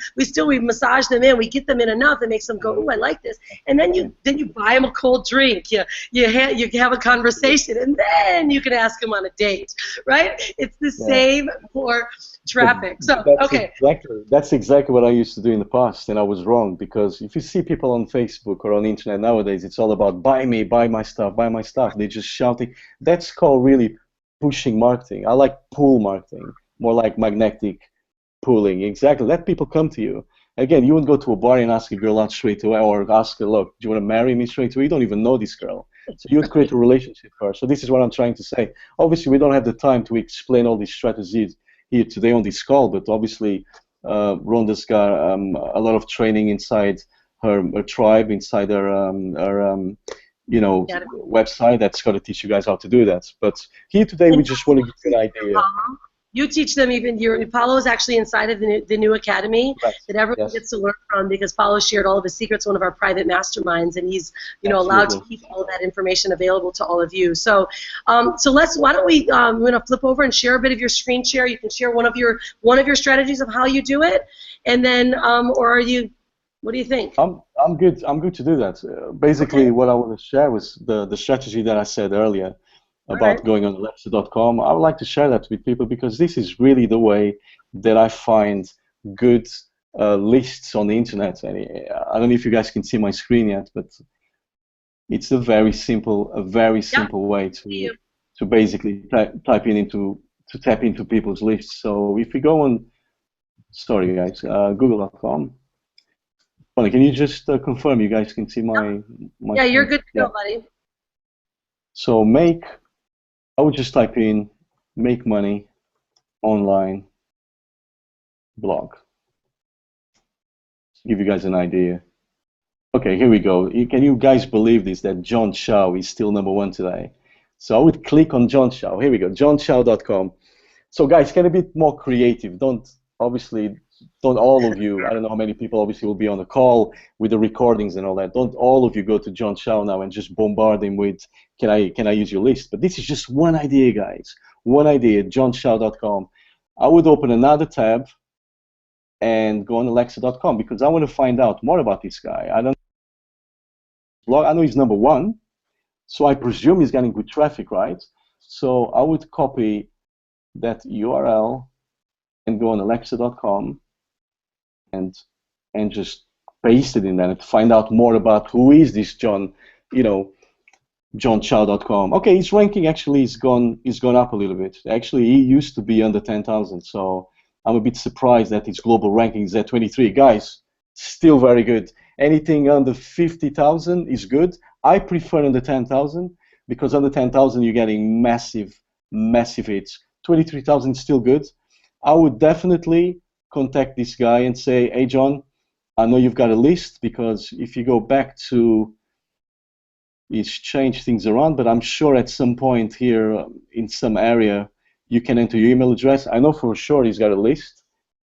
massage them in, we get them in enough that makes them go, oh, I like this, and then you buy them a cold drink, you have a conversation, and then you can ask them on a date, right? It's the same for traffic. So that's exactly what I used to do in the past, and I was wrong because if you see people on Facebook or on the internet nowadays, it's all about buy me, buy my stuff, buy my stuff. They're just shouting. That's called really pushing marketing. I like pull marketing, more like magnetic pulling. Exactly. Let people come to you. Again, you wouldn't go to a bar and ask a girl out straight away or ask her, look, do you want to marry me straight away? You don't even know this girl. So you would create a relationship first. So this is what I'm trying to say. Obviously, we don't have the time to explain all these strategies here today on this call, but obviously Rhonda's got a lot of training inside her tribe, inside her website that's going to teach you guys how to do that. But here today, we just want to give you an idea. You teach them Paulo is actually inside of the new academy that everyone gets to learn from because Paulo shared all of his secrets in one of our private masterminds, and he's allowed to keep all of that information available to all of you. So why don't we I'm going to flip over and share a bit of your screen share. You can share one of your strategies of how you do it, and then or are you? What do you think? I'm good. I'm good to do that. Basically, what I want to share was the strategy that I said earlier about going on Alexa.com. I would like to share that with people because this is really the way that I find good lists on the internet. And I don't know if you guys can see my screen yet, but it's a very simple way to basically tap into people's lists. So if you go on, sorry guys, Google.com. Can you just confirm you guys can see my yeah, you're good to go, buddy. So I would just type in make money online blog. To give you guys an idea. Okay, here we go. Can you guys believe this, that John Chow is still #1 today? So I would click on John Chow. Here we go, johnchow.com. So guys, get a bit more creative. Don't all of you, I don't know how many people obviously will be on the call with the recordings and all that. Don't all of you go to John Chow now and just bombard him with, can I use your list? But this is just one idea, guys. One idea, johnchow.com. I would open another tab and go on Alexa.com because I want to find out more about this guy. I know he's #1, so I presume he's getting good traffic, right? So I would copy that URL and go on Alexa.com and just paste it in there and find out more about who is this John, johnchow.com. Okay, his ranking actually is gone up a little bit. Actually, he used to be under 10,000, so I'm a bit surprised that his global ranking is at 23. Guys, still very good. Anything under 50,000 is good. I prefer under 10,000 because under 10,000 you're getting massive hits. 23,000 is still good. I would definitely contact this guy and say, hey John, I know you've got a list, because if you go back to, it's changed things around, but I'm sure at some point here in some area you can enter your email address. I know for sure he's got a list.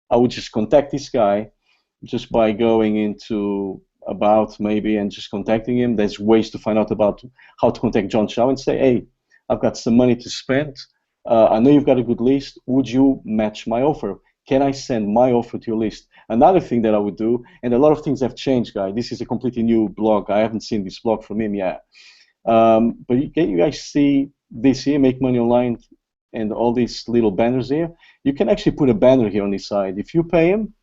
I would just contact this guy just by going into about maybe and just contacting him. There's ways to find out about how to contact John Chow and say, hey, I've got some money to spend. I know you've got a good list. Would you match my offer? can I send my offer to your list? Another thing that I would do, and a lot of things have changed, guys. This is a completely new blog. I haven't seen this blog from him yet. But you guys see this here, Make Money Online, and all these little banners here. You can actually put a banner here on this side. If you pay him,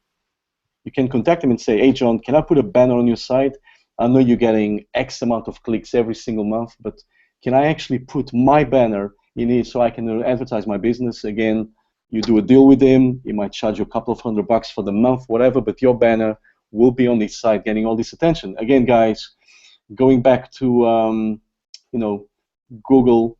you can contact him and say, hey, John, can I put a banner on your site? I know you're getting X amount of clicks every single month, but can I actually put my banner in here so I can advertise my business? Again, you do a deal with him. He might charge you a couple of $100 for the month, whatever, but your banner will be on this site getting all this attention. Again, guys, going back to Google,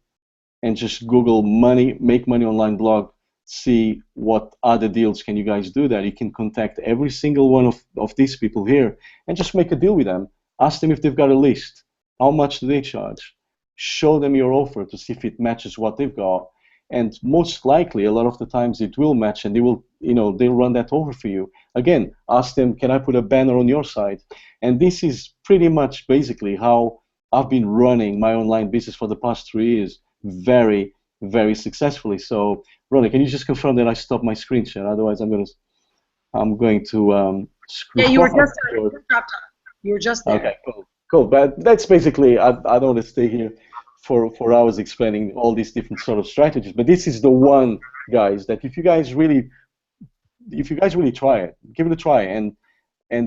and just Google Make Money Online blog, see what other deals can you guys do there. You can contact every single one of these people here and just make a deal with them. Ask them if they've got a list. How much do they charge? Show them your offer to see if it matches what they've got. And most likely, a lot of the times it will match, and they will, they'll run that over for you. Again, ask them, can I put a banner on your site? And this is pretty much basically how I've been running my online business for the past 3 years, very, very successfully. So, Ronnie, can you just confirm that I stopped my screen share? Otherwise, I'm going to screw Yeah, you were up. just dropped off. You were just there. Okay, cool. But that's basically, I don't want to stay here for hours explaining all these different sort of strategies. But this is the one, guys, that if you guys really try it, give it a try, and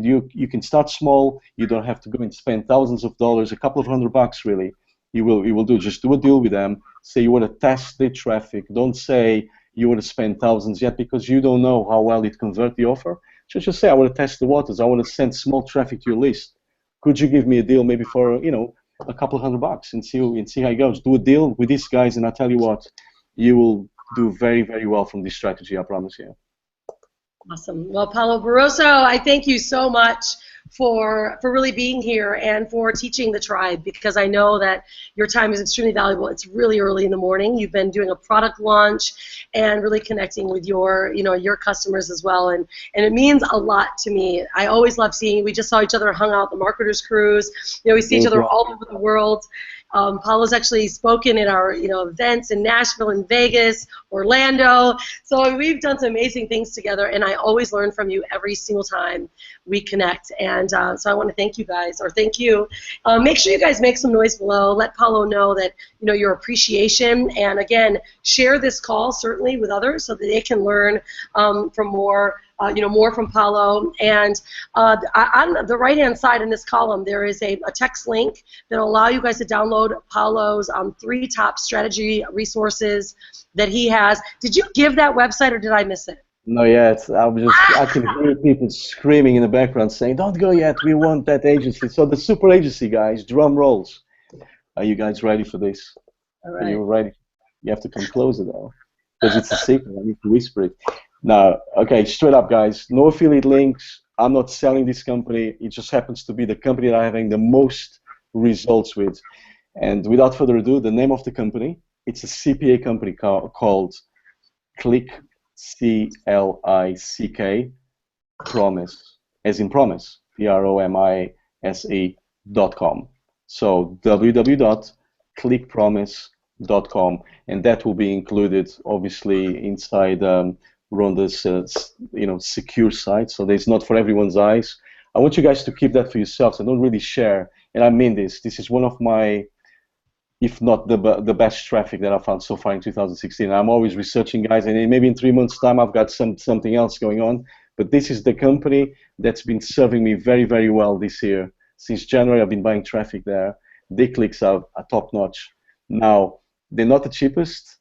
you can start small. You don't have to go and spend thousands of dollars, a couple of $100 really. You will just do a deal with them. Say you want to test the traffic. Don't say you want to spend thousands yet, because you don't know how well it convert the offer. Just say, I want to test the waters. I want to send small traffic to your list. Could you give me a deal maybe for a couple of $100 and see how it goes? Do a deal with these guys, and I tell you what, you will do very, very well from this strategy. I promise you. Awesome. Well, Paulo Barroso, I thank you so much for really being here and for teaching the tribe, because I know that your time is extremely valuable. It's really early in the morning. You've been doing a product launch and really connecting with your customers as well, and it means a lot to me. I always love seeing you. We just saw each other hung out at the Marketers Cruise. We see each other all over the world. Paulo's actually spoken at our events in Nashville and Vegas, Orlando. So we've done some amazing things together, and I always learn from you every single time we connect. And so I want to thank you guys, or thank you. Make sure you guys make some noise below. Let Paulo know that your appreciation, and again, share this call certainly with others so that they can learn from more from Paulo. And on the right-hand side in this column, there is a text link that will allow you guys to download Paulo's 3 top strategy resources that he has. Did you give that website, or did I miss it? No, yet. I can hear people screaming in the background saying, don't go yet, we want that agency. So the super agency, guys, drum rolls. Are you guys ready for this? All right. Are you ready? You have to come closer, though, because it's a secret. I need to whisper it. Now, okay, straight up, guys, no affiliate links. I'm not selling this company. It just happens to be the company that I'm having the most results with. And without further ado, the name of the company, it's a CPA company called Click, C-L-I-C-K, Promise, as in promise, Promise.com. So www.clickpromise.com, and that will be included, obviously, inside Rhonda's secure site, so it's not for everyone's eyes. I want you guys to keep that for yourselves and don't really share. And I mean this. This is one of my, if not the best traffic that I found so far in 2016. I'm always researching, guys, and maybe in 3 months' time I've got something else going on. But this is the company that's been serving me very, very well this year. Since January, I've been buying traffic there. Their clicks are top notch. Now, they're not the cheapest,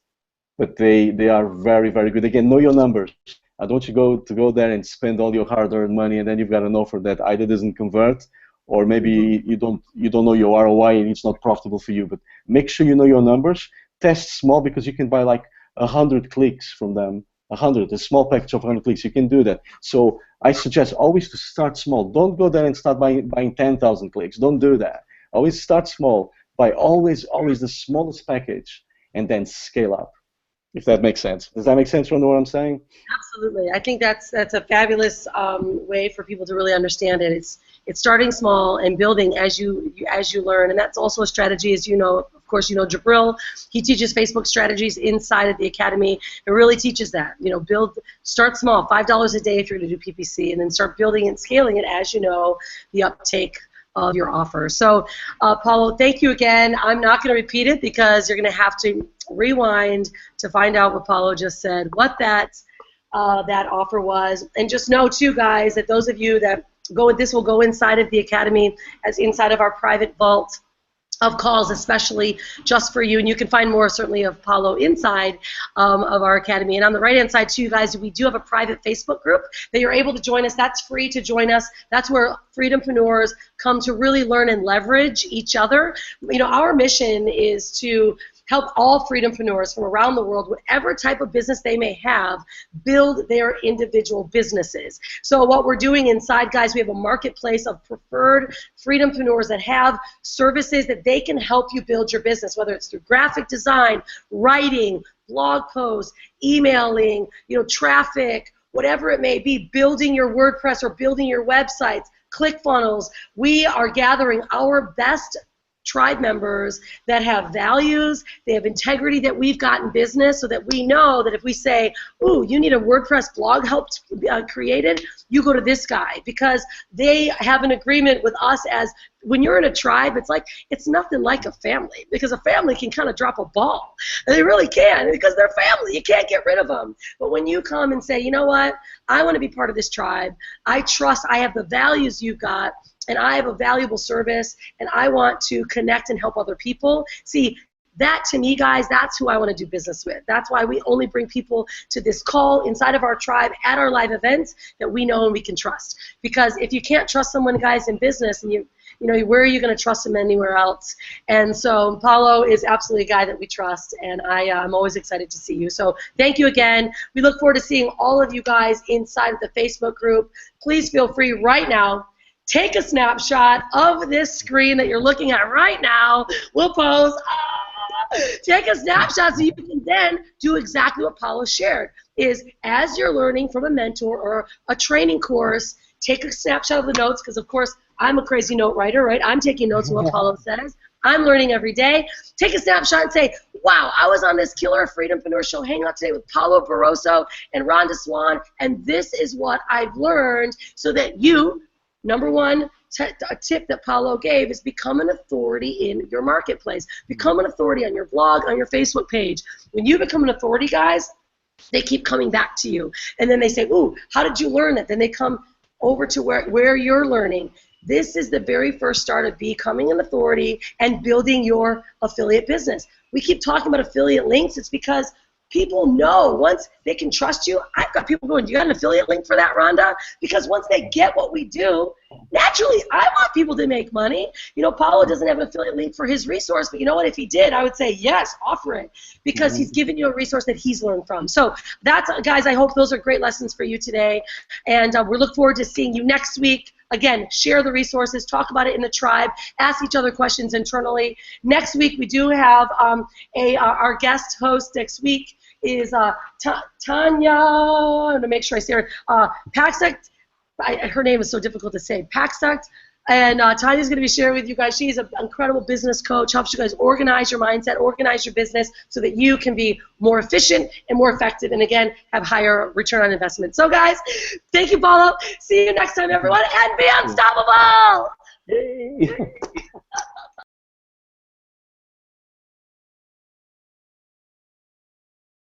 but they are very, very good. Again, know your numbers. I don't want you to go there and spend all your hard-earned money, and then you've got an offer that either doesn't convert, or maybe you don't know your ROI and it's not profitable for you. But make sure you know your numbers. Test small, because you can buy like 100 clicks from them. 100, a small package of 100 clicks. You can do that. So I suggest always to start small. Don't go there and start buying 10,000 clicks. Don't do that. Always start small. Buy always the smallest package, and then scale up. If that makes sense. Does that make sense, Rhonda, what I'm saying? Absolutely. I think that's a fabulous way for people to really understand it. It's starting small and building as you learn, and that's also a strategy, as you know, of course, you know Jabril, he teaches Facebook strategies inside of the academy. It really teaches that, you know, start small, $5 a day if you're going to do PPC, and then start building and scaling it as you know the uptake of your offer. So, Paulo, thank you again. I'm not going to repeat it because you're going to have to rewind to find out what Paulo just said, what that offer was. And just know, too, guys, that those of you that this will go inside of the academy as inside of our private vault of calls, especially just for you. And you can find more, certainly, of Paulo inside of our academy. And on the right-hand side, too, guys, we do have a private Facebook group that you're able to join us. That's free to join us. That's where Freedompreneurs come to really learn and leverage each other. You know, our mission is to help all Freedompreneurs from around the world, whatever type of business they may have, build their individual businesses. So what we're doing inside, guys, we have a marketplace of preferred Freedompreneurs that have services that they can help you build your business, whether it's through graphic design, writing, blog posts, emailing, you know, traffic, whatever it may be, building your WordPress or building your websites, ClickFunnels. We are gathering our best tribe members that have values, they have integrity that we've got in business, so that we know that if we say, ooh, you need a WordPress blog helped created, you go to this guy, because they have an agreement with us. As when you're in a tribe, it's nothing like a family, because a family can kind of drop a ball. And they really can, because they're family. You can't get rid of them. But when you come and say, you know what, I want to be part of this tribe, I trust, I have the values you've got, and I have a valuable service, and I want to connect and help other people. See, that to me, guys, that's who I want to do business with. That's why we only bring people to this call inside of our tribe at our live events that we know and we can trust. Because if you can't trust someone, guys, in business, and you know, where are you going to trust them anywhere else? And so Paulo is absolutely a guy that we trust, and I'm always excited to see you. So thank you again. We look forward to seeing all of you guys inside of the Facebook group. Please feel free right now. Take a snapshot of this screen that you're looking at right now. We'll pose. Take a snapshot so you can then do exactly what Paulo shared, is as you're learning from a mentor or a training course, take a snapshot of the notes, because, of course, I'm a crazy note writer, right? I'm taking notes of what Paulo says. I'm learning every day. Take a snapshot and say, wow, I was on this killer Freedom-Preneur Show hangout today with Paulo Barroso and Rhonda Swan, and this is what I've learned, so that you, number one, a tip that Paulo gave is become an authority in your marketplace. Become an authority on your blog, on your Facebook page. When you become an authority, guys, they keep coming back to you. And then they say, ooh, how did you learn it? Then they come over to where you're learning. This is the very first start of becoming an authority and building your affiliate business. We keep talking about affiliate links. It's because people know once they can trust you. I've got people going, you got an affiliate link for that, Rhonda? Because once they get what we do, naturally, I want people to make money. You know, Paulo doesn't have an affiliate link for his resource, but you know what? If he did, I would say, yes, offer it, because he's giving you a resource that he's learned from. So that's, guys, I hope those are great lessons for you today. And we look forward to seeing you next week. Again, share the resources, talk about it in the tribe, ask each other questions internally. Next week, we do have our guest host next week is Tanya. I'm going to make sure I say her. Paxect. Her name is so difficult to say. Paxect. And Tanya's going to be sharing with you guys. She's an incredible business coach, helps you guys organize your mindset, organize your business so that you can be more efficient and more effective, and again, have higher return on investment. So guys, thank you, Paulo. See you next time, everyone, and be unstoppable.